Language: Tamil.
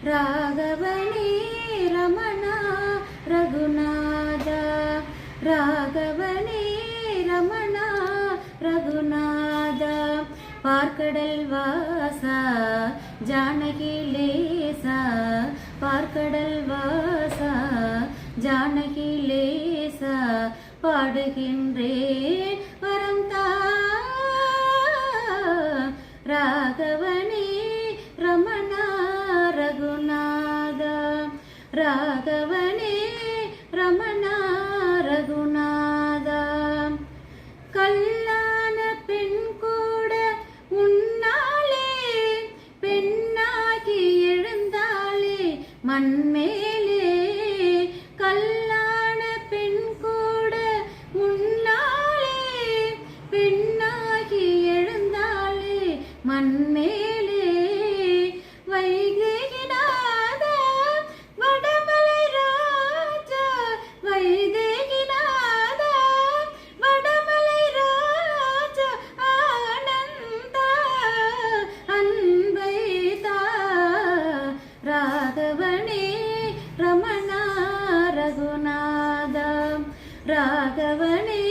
ராகவனே ரமணா ரகுநாதா ராகவனே ரமணா ரகுநாதா பார்க்கடல் வாசா ஜானகி லேசா பார்க்கடல் வாசா ஜானகி லேசா பாடுகின்றேன் வரம் தா ராகவனே ரமணா ரகுநாதா ராகவனே ரமணா ரகுநாதா கல்லான பெண் கூட உன்னாலே பெண்ணாகி எழுந்தாளே மண்மேலே கல்லான பெண் கூட உன்னாலே பெண்ணாகி எழுந்தாளே மண்மேலே வைதேகிநாதா வடமலை ராஜா வைதேகிநாதா வடமலை ராஜா ஆனந்தா அன்பைதா ராகவனே ரமணா ரகுநாதா ராகவனே